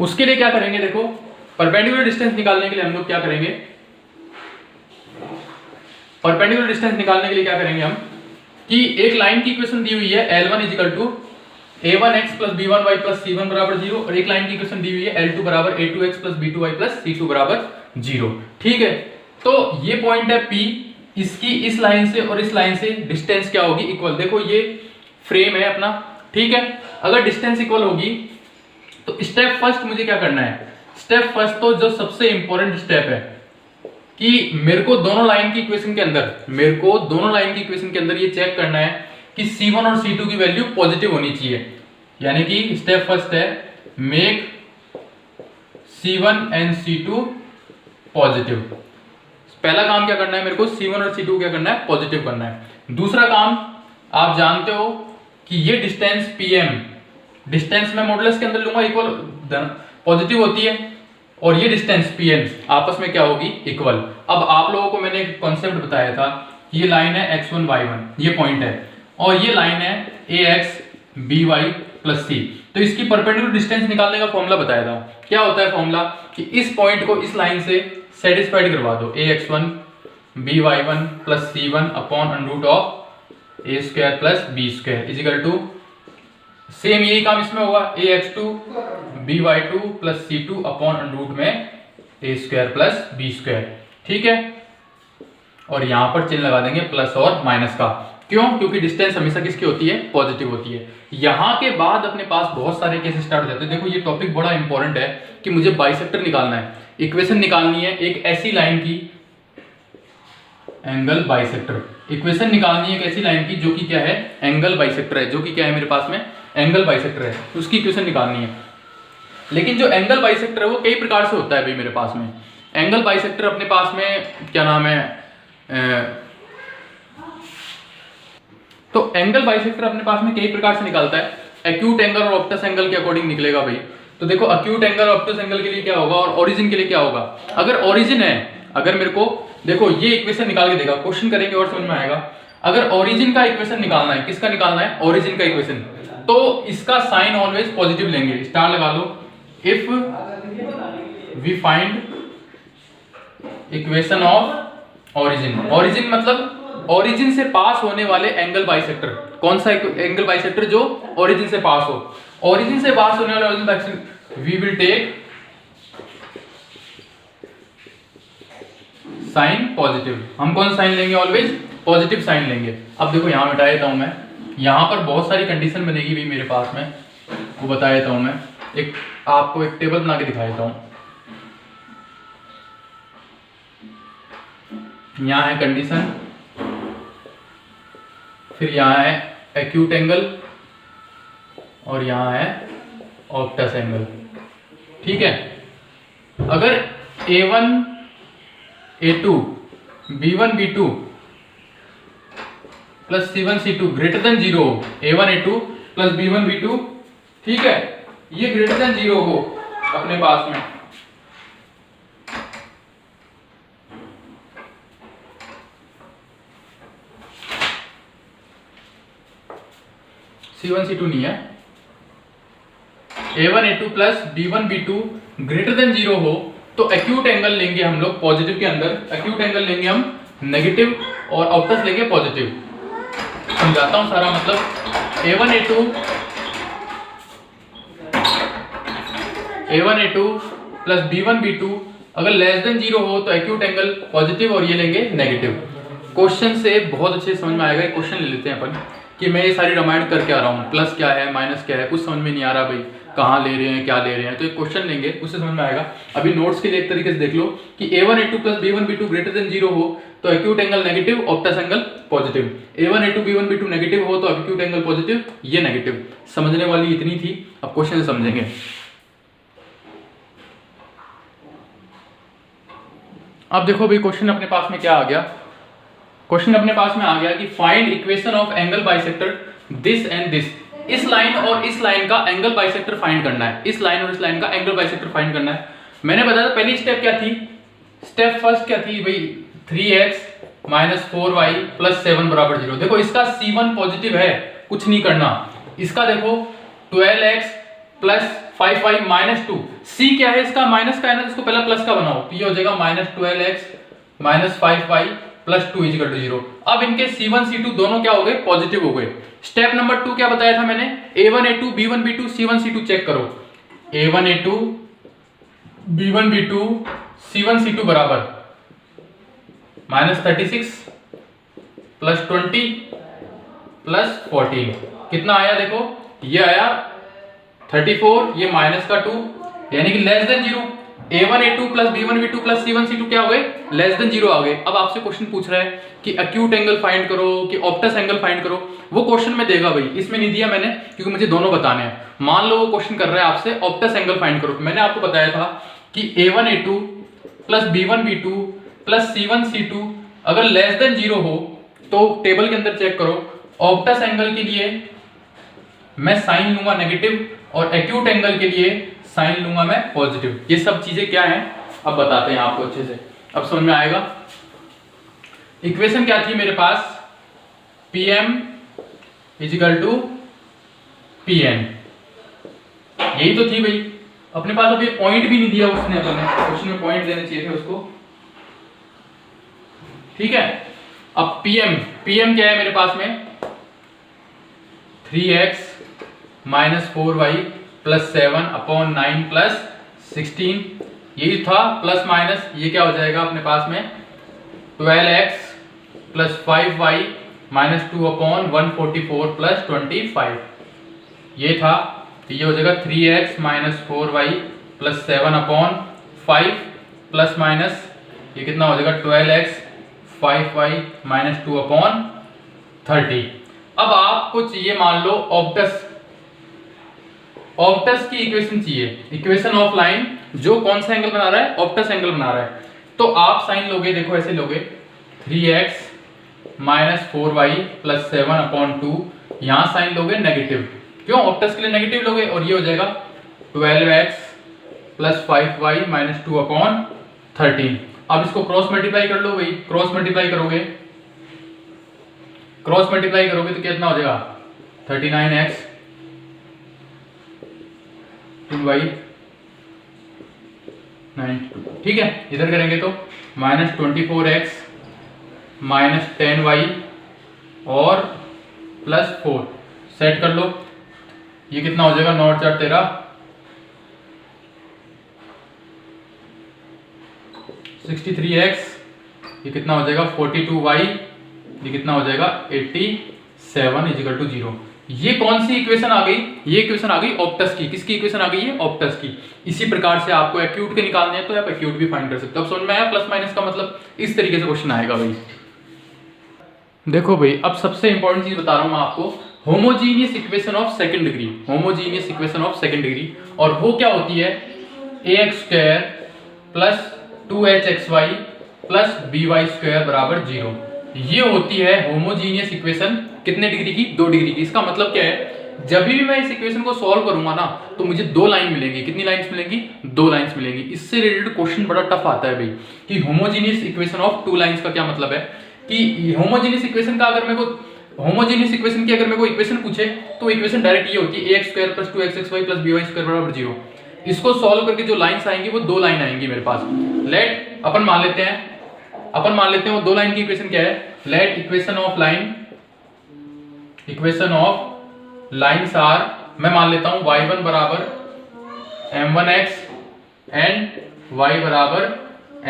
उसके लिए क्या करेंगे, देखो परपेंडिकुलर डिस्टेंस निकालने के लिए हम लोग क्या करेंगे, परपेंडिकुलर डिस्टेंस निकालने के लिए क्या करेंगे हम कि एक लाइन की इक्वेशन दी हुई है L1 is equal to a1x plus b1y plus c1 बराबर 0 और एक लाइन की इक्वेशन दी हुई है L2 बराबर a2x plus b2y plus c2 बराबर 0। ठीक है, तो ये पॉइंट है P, इसकी इस लाइन से और इस लाइन से डिस्टेंस क्या होगी, इक्वल। देखो ये फ्रेम है अपना, ठीक है, अगर डिस्टेंस इक्वल होगी तो स्टेप फर्स्ट मुझे क्या करना है, स्टेप फर्स्ट तो जो सबसे इंपॉर्टेंट स्टेप है कि मेरे को दोनों लाइन की इक्वेशन के अंदर, मेरे को दोनों लाइन की इक्वेशन के अंदर ये चेक करना है कि C1 और C2 की वैल्यू पॉजिटिव होनी चाहिए। यानी कि स्टेप फर्स्ट है make C1 and C2 positive. पहला काम क्या करना है, मेरे को C1 और C2 क्या करना है, पॉजिटिव करना है। दूसरा काम आप जानते हो कि ये डिस्टेंस PM, डिस्टेंस मैं मॉडुलस के अंदर लूंगा इक्वल पॉजिटिव होती है, और ये डिस्टेंस PN आपस में क्या होगी, इक्वल। अब आप लोगों को मैंने एक कॉन्सेप्ट बताया था, ये लाइन है x1 y1, ये पॉइंट है, और ये लाइन है ax by प्लस c। तो इसकी परपेंडिकुलर डिस्टेंस निकालने का फॉर्मूला बताया था। क्या होता है फॉर्मूला कि इस पॉइंट को इस लाइन से सेटिस्फाइड करवा दो, ax1 by1 plus c1 upon under root of a square plus b square is equal to, same यही काम इसमें होगा, ax2 by2 plus c2 upon under root में a square plus b square. ठीक है, और यहां पर चिन्ह लगा देंगे प्लस और माइनस का। क्यों? क्योंकि डिस्टेंस हमेशा किसकी होती है, पॉजिटिव होती है। यहां के बाद अपने पास बहुत सारे केस स्टार्ट हो जाते हैं। देखो ये टॉपिक बड़ा इंपॉर्टेंट है कि मुझे बाइसेक्टर निकालना है, इक्वेशन निकालनी है एक ऐसी लाइन की, एंगल बाइसेक्टर, इक्वेशन निकालनी है एक ऐसी लाइन की जो कि क्या है, एंगल बाइसेक्टर है, जो कि क्या है मेरे पास में एंगल बाइसेक्टर है, उसकी इक्वेशन निकालनी है। लेकिन जो एंगल बाइसेक्टर है वो कई प्रकार से होता है भाई मेरे पास में। एंगल बाइसेक्टर अपने पास में क्या नाम है, तो एंगल बाइसेक्टर अपने पास में कई प्रकार से निकालता है। एक्यूट एंगल और ऑब्टस एंगल के अकॉर्डिंग निकलेगा भाई। तो देखो एक्यूट एंगल और ऑब्टस एंगल के लिए क्या होगा और ओरिजिन के लिए क्या होगा। अगर ओरिजिन है, अगर मेरे को देखो ये इक्वेशन निकाल के देगा, क्वेश्चन करेंगे और समझ में आएगा। अगर ओरिजिन का इक्वेशन निकालना है, किसका निकालना है, ओरिजिन का इक्वेशन, तो इसका साइन ऑलवेज पॉजिटिव लेंगे, स्टार लगा लो। If we find equation of origin, origin मतलब ओरिजिन से पास होने वाले एंगल बाइसेक्टर, कौन सा एंगल बाइसेक्टर, जो ओरिजिन से पास हो, ओरिजिन से पास होने वाले origin bisector we will take sign positive. हम कौन साइन लेंगे, ऑलवेज पॉजिटिव साइन लेंगे। अब देखो यहां मिटा देता हूं मैं, यहां पर बहुत सारी कंडीशन बनेगी भी मेरे पास में, वो बता देता हूं मैं, एक आपको एक टेबल बना के दिखा देता हूं। यहां है कंडीशन, फिर यहाँ है एक्यूट एंगल और यहाँ है ऑब्टस एंगल। ठीक है, अगर A1 A2 B1 B2 plus C1 C2 greater than 0 हो, A1 A2 plus B1 B2, ठीक है, ये ग्रेटर देन 0 हो अपने पास में, C1 C2 नहीं है, A1 A2 plus B1 B2 greater than 0 हो, तो एक्यूट एंगल लेंगे हम लोग पॉजिटिव के अंदर, एक्यूट एंगल लेंगे हम नेगेटिव और ऑब्टस लेंगे पॉजिटिव। समझाता हूं सारा मतलब। A1 A2 plus B1 B2 अगर लेस देन 0 हो तो एक्यूट एंगल पॉजिटिव और ये लेंगे नेगेटिव। क्वेश्चन से बहुत अच्छे समझ में आएगा। क्वेश्चन ले लेते हैं अपन कि मैं ये सारी रामायण करके आ रहा हूँ, प्लस क्या है माइनस क्या है कुछ समझ में नहीं आ रहा भाई, कहाँ ले रहे हैं क्या ले रहे हैं, तो एक क्वेश्चन लेंगे उससे समझ में आएगा। अभी नोट्स के लिए एक तरीके से देख लो कि A1 A2 plus B1 B2 greater than 0 हो तो acute angle negative, obtuse angle positive. A1 A2 B1 B2 negative हो तो एक्यूट एंगल पॉजिटिव, ये नेगेटिव। समझने वाली इतनी थी, अब क्वेश्चन से समझेंगे। अब देखो भाई क्वेश्चन अपने पास में क्या आ गया, क्वेश्चन अपने पास में आ गया कि find equation of angle bisector this and this. इस लाइन और इस लाइन का एंगल बाइसेक्टर फाइंड करना है, इस लाइन और इस लाइन का एंगल बाइसेक्टर फाइंड करना है। मैंने बताया था पहली स्टेप क्या थी, स्टेप फर्स्ट क्या थी भाई, 3x माइनस 4y प्लस 7 बराबर 0। देखो इसका C1 पॉजिटिव है, कुछ नहीं करना। इसका देखो 12x plus 5y minus 2। c क्या है इसका, माइनस का है ना, इसको पहले प्लस का बनाओ तो ये हो जाएगा minus 12x minus 5y plus 2 equal to 0। अब इनके c1 c2 दोनों क्या हो गए, पॉजिटिव हो गए। स्टेप नंबर 2 क्या बताया था मैंने, a1 a2 b1 b2 c1 c2 check करो। a1 a2 b1 b2 c1 c2 बराबर माइनस 36 प्लस 20 प्लस 14 कितना आया, देखो ये आया 34, ये माइनस का 2 यानी कि less than 0। a1 a2 plus b1 b2 plus c1 c2 क्या हो गए, लेस देन 0 आ गए। अब आपसे क्वेश्चन पूछ रहा है कि एक्यूट एंगल फाइंड करो कि ऑप्टस एंगल फाइंड करो, वो क्वेश्चन में देगा भाई, इसमें नहीं दिया मैंने क्योंकि मुझे दोनों बताने हैं। मान लो वो क्वेश्चन कर रहा है आपसे ऑप्टस एंगल फाइंड करो, मैंने आपको बताया था कि a1 a2 plus b1 b2 plus c1 c2 अगर लेस देन 0 हो तो टेबल के अंदर चेक करो, ऑप्टस एंगल के लिए मैं साइन लूंगा नेगेटिव और एक्यूट एंगल के लिए साइन लूंगा मैं पॉजिटिव। ये सब चीजें क्या हैं अब बताते हैं आपको अच्छे से, अब समझ में आएगा। इक्वेशन क्या थी मेरे पास, Pm इजिकल टू Pn, यही तो थी भाई अपने पास। अभी पॉइंट भी नहीं दिया उसने, अपने क्वेश्चन में पॉइंट देने चाहिए थे उसको, ठीक है। अब Pm क्या है मेरे पास में, 3x minus 4y plus 7 upon 9 plus 16, यही था। प्लस माइनस ये क्या हो जाएगा अपने पास में 12x plus 5y minus 2 upon 144 plus 25, ये था। तो ये हो जाएगा 3x minus 4y plus 7 upon 5 plus minus ये कितना हो जाएगा 12x 5y माइनस 2 अपॉन 30। अब आपको चाहिए मान लो ऑप्टस की इक्वेशन चाहिए, इक्वेशन ऑफ लाइन जो कौन सा एंगल बना रहा है, ऑप्टस एंगल बना रहा है। तो आप साइन लोगे, देखो ऐसे लोगे 3x minus 4y plus 7 upon 2, यहां साइन लोगे नेगेटिव, क्यों, ऑप्टस के लिए नेगेटिव लोगे, और ये हो जाएगा 12x plus 5y minus 2 upon 13। अब इसको क्रॉस मल्टीप्लाई कर लो भाई, क्रॉस मल्टीप्लाई करोगे तो कितना हो जाएगा 39x 2y 9, ठीक है। इधर करेंगे तो माइनस 24x माइनस 10y और प्लस 4, सेट कर लो, ये कितना हो जाएगा 9 4 13 63x, ये कितना हो जाएगा 42y, ये कितना हो जाएगा 87 इजिकल टू 0। ये कौन सी इक्वेशन आ गई, ये इक्वेशन आ गई ऑप्टस की। किसकी इक्वेशन आ गई है, ऑप्टस की। इसी प्रकार से आपको एक्यूट के निकालने हैं तो आप एक्यूट भी फाइंड कर सकते हो। अब समझ में आया, प्लस माइनस का मतलब इस तरीके से क्वेश्चन आएगा भाई। देखो भाई अब सबसे इंपॉर्टेंट चीज बता रहा हूं मैं आपको, homogeneous equation of second degree, homogeneous equation of second degree, और वो क्या होती है ax square plus 2hxy plus by square बराबर 0। ये होती है होमोजीनियस इक्वेशन कितने डिग्री की, 2 डिग्री की। इसका मतलब क्या है, जब भी मैं इस इक्वेशन को सॉल्व करूंगा ना तो मुझे 2 लाइन मिलेंगी। कितनी लाइंस मिलेंगी, 2 लाइंस मिलेंगी। इससे रिलेटेड क्वेश्चन बड़ा टफ आता है भाई कि होमोजीनियस इक्वेशन ऑफ 2 लाइंस का क्या मतलब है, कि होमोजीनियस इक्वेशन का अगर मेरे को होमोजीनियस इक्वेशन की अगर मेरे को इक्वेशन पूछे तो इक्वेशन डायरेक्ट ये होती है ax square plus 2xy plus by square बराबर 0। इसको सॉल्व करके जो लाइंस आएंगी वो 2 लाइन आएंगी मेरे पास। लेट अपन मान लेते हैं वो 2 लाइन की इक्वेशन क्या है, let equation of lines are, मैं मान लेता हूं y1 बराबर m1x एंड y बराबर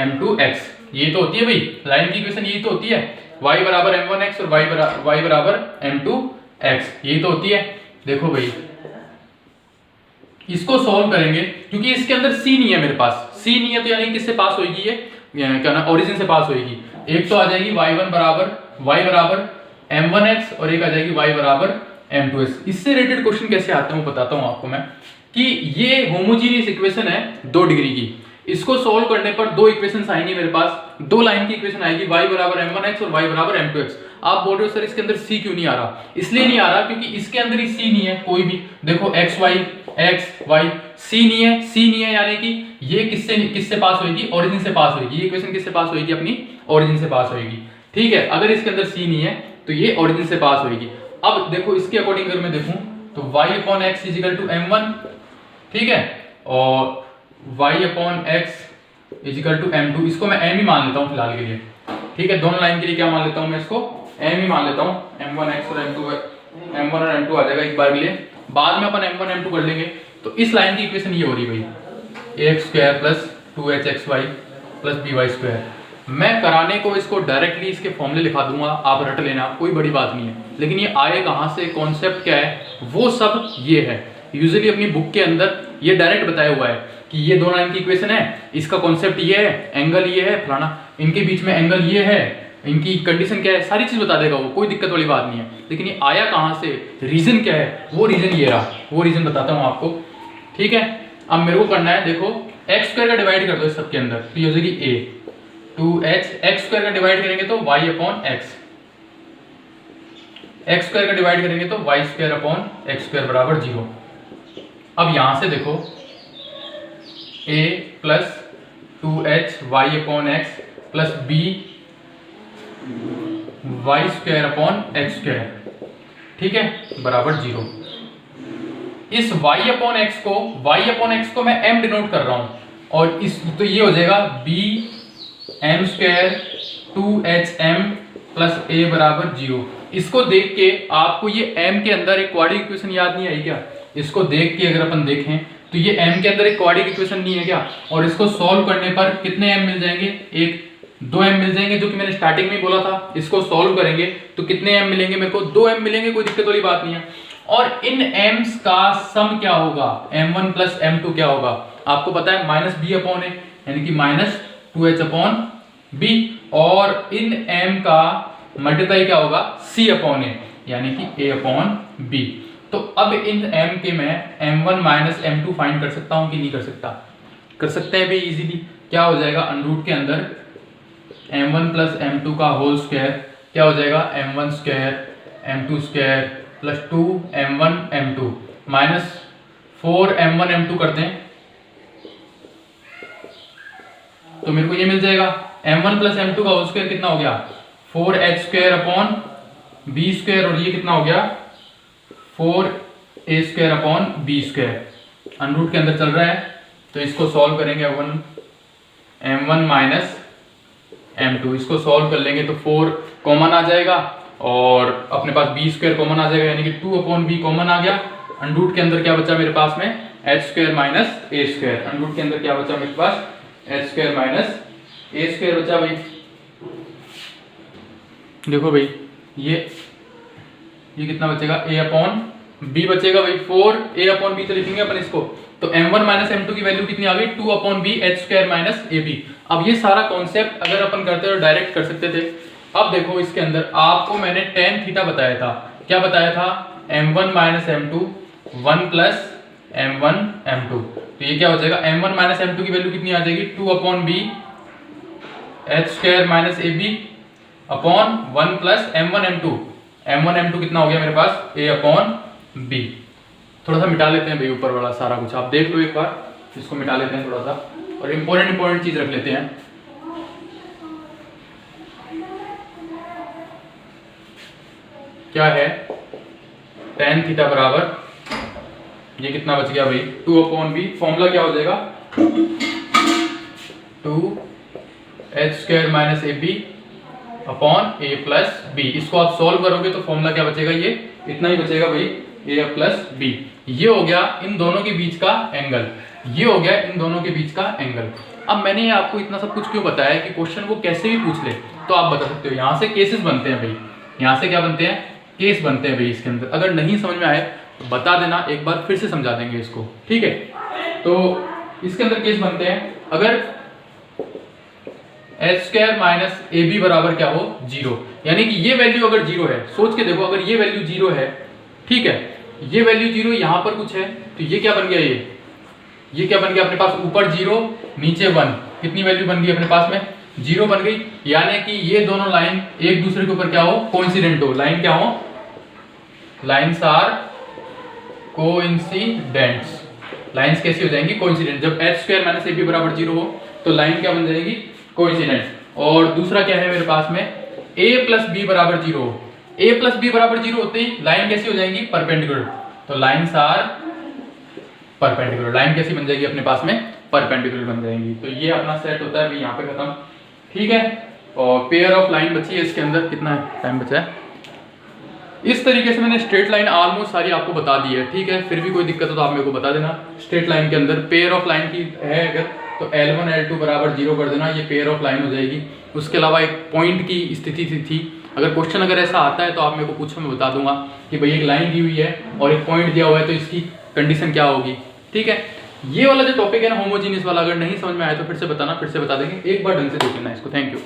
m2x। ये तो होती है भाई लाइन की इक्वेशन, यही तो होती है y बराबर m1x और y बराबर m2x, यही तो होती है। देखो भाई इसको सॉल्व करेंगे क्योंकि इसके अंदर c नहीं है मेरे पास, c नहीं है तो यानी किससे पास होगी, ये क्या ना ओरिजिन से पास होगी। एक तो आ जाएगी y1 बराबर m1x और एक आ जाएगी y बराबर m2x। इससे रिलेटेड क्वेश्चन कैसे आते हैं वो बताता हूं आपको मैं, कि ये होमोजीनियस इक्वेशन है 2 डिग्री की। इसको सॉल्व करने पर 2 इक्वेशंस आएंगी मेरे पास, 2 लाइन की इक्वेशन आएगी y बराबर m1x और y बराबर m2x। आप बोल रहे हो सर इसके अंदर c क्यों नहीं आ रहा, इसलिए नहीं आ रहा क्योंकि इसके अंदर ही c नहीं है कोई भी। देखो x y c नहीं है यानी कि ये किससे पास होगी, ओरिजिन से पास होगी। ये इक्वेशन किससे पास होगी, अपनी ओरिजिन से पास होगी, ठीक है। अगर इसके अंदर c नहीं है तो ये ओरिजिन से पास होगी। अब देखो इसके अकॉर्डिंग अगर मैं देखूं तो y upon x is equal to m1 ठीक है, और y upon x is equal to m2, इसको मैं m ही मान लेता हूँ फिलहाल के लिए, ठीक है। दोनों लाइन के लिए क्या मान लेता हूँ मैं, इसको m ही मान लेता हूँ, m1x और m1 और m2 आ जाएगा एक बार के लिए, बाद में अपन m1 m2 कर लेंगे। तो इस लाइन की इक्वेशन ये हो रही भाई, ax square plus 2hxy plus by square. मैं कराने को इसको डायरेक्टली इसके फॉर्मूले लिखा दूंगा, आप रट लेना, कोई बड़ी बात नहीं है, लेकिन ये आए कहाँ से, कॉन्सेप्ट क्या है, वो सब ये है। यूजुअली अपनी बुक के अंदर ये डायरेक्ट बताया हुआ है कि ये दो लाइन की इक्वेशन है, इसका कॉन्सेप्ट ये है, एंगल ये है, फलाना, इनके बीच में एंगल ये है, इनकी कंडीशन क्या है, सारी चीज बता देगा वो, कोई दिक्कत वाली बात नहीं है। लेकिन ये आया कहाँ से, रीजन क्या है, वो रीजन ये रहा, वो रीजन बताता हूँ आपको, ठीक है। अब मेरे को करना है, देखो एक्स स्क्वायर का डिवाइड कर दो इस सबके अंदर, तो ये हो जाएगी a 2h, एक्स स्क्वायर का डिवाइड करेंगे तो y upon x, x square का डिवाइड करेंगे तो y square upon x square बराबर 0। अब यहां से देखो a plus 2h y upon x plus b y square upon x square, ठीक है, बराबर 0। इस y अपॉन एक्स को मैं m डिनोट कर रहा हूं, और इस तो ये हो जाएगा b m square 2hm plus a बराबर 0। इसको देख के आपको ये m के अंदर एक क्वाड्रेटिक इक्वेशन याद नहीं आई क्या? इसको देख के अगर अपन देखें तो ये m के अंदर एक क्वाड्रेटिक इक्वेशन नहीं है क्या? और इसको सॉल्व करने पर कितने m मिल जाएंगे? एक 2m मिल जाएंगे, जो कि मैंने स्टार्टिंग में ही बोला था। इसको सॉल्व करेंगे तो कितने m मिलेंगे मेरे को? 2m मिलेंगे, कोई दिक्कत वाली बात नहीं है। और इन m's का सम क्या होगा? m1 प्लस m2 क्या होगा? आपको पता है माइनस b अपॉन a, यानी कि माइनस 2h अपॉन b, और इन m का मल्टीप्लाई क्या होगा? c अपॉन a, यानी कि a अपॉन b। तो अब इन m के मैं m1 माइनस m2 फाइंड कर सकता हूं कि नहीं कर सकता? कर सकते हैं भी इजीली। क्या हो जाएगा? अंडरूट के अंदर m1 प्लस m2 का होल स्क्वायर क्या हो जाएगा? m1 square m2 square plus 2m1 m2 minus 4m1 m2 करते हैं तो मेरे को ये मिल जाएगा m1 प्लस m2 का होल स्क्वायर कितना हो गया? 4h square upon b square, और ये कितना हो गया? 4a square upon b square. Under root के अंदर चल रहा है तो इसको सॉल्व करेंगे। m1 माइनस m2, इसको सॉल्व कर लेंगे तो 4 कॉमन आ जाएगा और अपने पास b स्क्वायर कॉमन आ जाएगा, यानी कि 2 अपॉन b कॉमन आ गया। अंडरूट के अंदर क्या बचा मेरे पास में? h square minus a square. Under root के अंदर क्या बचा मेरे पास? h square minus a square बचा भाई। देखो भाई ये कितना बचेगा? a अपॉन b बचेगा भाई। 4a अपॉन b तो लिखेंगे अपन इसको, तो m1 माइनस m2 की वैल्यू कितनी आ गई? 2 upon b h square minus ab। अब ये सारा कॉन्सेप्ट अगर अपन करते तो डायरेक्ट कर सकते थे। अब देखो इसके अंदर आपको मैंने tan थीटा बताया था। क्या बताया था? m1 minus m2 1 plus m1 m2। तो ये क्या हो जाएगा? m1 माइनस m2 की वैल्यू कितनी आ जाएगी? 2 upon b h square minus ab upon 1 plus m1 m2। m1 m2 कितना हो गया मेरे पास? a upon b। थोड़ा सा मिटा लेते हैं भाई ऊपर वाला सारा कुछ, आप देख लो एक बार, इसको मिटा लेते हैं थोड़ा सा, और इंपॉर्टेंट चीज रख लेते हैं। क्या है? tan थीटा बराबर ये कितना बच गया भाई? 2 अपॉन b। फॉर्मूला क्या हो जाएगा? 2h square minus ab upon a plus b। इसको आप सॉल्व करोगे तो फॉर्मूला क्या बचेगा? ये इतना ही बचेगा भाई, a प्लस b। ये हो गया इन दोनों के बीच का एंगल, ये हो गया इन दोनों के बीच का एंगल। अब मैंने आपको इतना सब कुछ क्यों बताया कि क्वेश्चन वो कैसे भी पूछ ले तो आप बता सकते हो। यहाँ से केसेस बनते हैं भाई, यहाँ से क्या बनते हैं? केस बनते हैं भाई इसके अंदर। अगर नहीं समझ में आए तो बता देना, एक बार फिर से समझा देंगे इसको, ठीक है। तो इसके अंदर केस बनते हैं अगर h स्क्वायर माइनस ab बराबर क्या हो? 0, यानी कि ये वैल्यू अगर 0 है, सोच के देखो, अगर ये वैल्यू 0 है, ठीक है, ये वैल्यू 0, यहाँ पर कुछ है, तो ये क्या बन गया? ये क्या बन गया अपने पास? ऊपर 0 नीचे 1, कितनी वैल्यू बन गई अपने पास में? 0 बन गई। यानी कि ये दोनों लाइन एक दूसरे के ऊपर क्या हो? कोइंसिडेंट हो। लाइन क्या हो? Lines are कोइंसिडेंट्स। लाइन्स कैसी हो जाएंगी? कोइंसिडेंट। जब h स्क्वायर माइनस ab बराबर 0 हो तो लाइन क्या बन जाएगी? कोइंसिडेंट। और दूसरा क्या है मेरे पास में? a प्लस b बराबर 0 हो। a प्लस b बराबर 0 होते ही लाइन कैसी हो जाएंगी? परपेंडिकुलर। तो लाइन्स आर परपेंडिकुलर। लाइन कैसी बन जाएगी अपने पास में, परपेंडिकुलर बन जाएंगी। तो ये अपना सेट होता है अभी यहाँ पे खत्म, ठीक है। और पेयर ऑफ लाइन बची है इसके अंदर, कितना टाइम बचा है। इस तरीके से मैंने स्ट्रेट लाइन ऑलमोस्ट सारी आपको बता दी है, ठीक है। फिर भी कोई दिक्कत हो तो आप मेरे को बता देना। स्ट्रेट लाइन के अंदर पेयर ऑफ लाइन की है अगर, तो L1 L2 बराबर 0 कर देना, ये पेयर ऑफ लाइन हो जाएगी। उसके अलावा एक पॉइंट की स्थिति थी, अगर क्वेश्चन अगर ऐसा आता है तो आप मेरे को पूछो, मैं बता दूंगा कि भाई एक लाइन दी हुई है और एक पॉइंट दिया हुआ है तो इसकी कंडीशन क्या होगी, ठीक है। ये वाला जो टॉपिक है ना होमोजीनियस वाला, अगर नहीं समझ में आया तो फिर से बताना, फिर से बता देंगे। एक बार ढंग से देख लेना इसको। Thank you.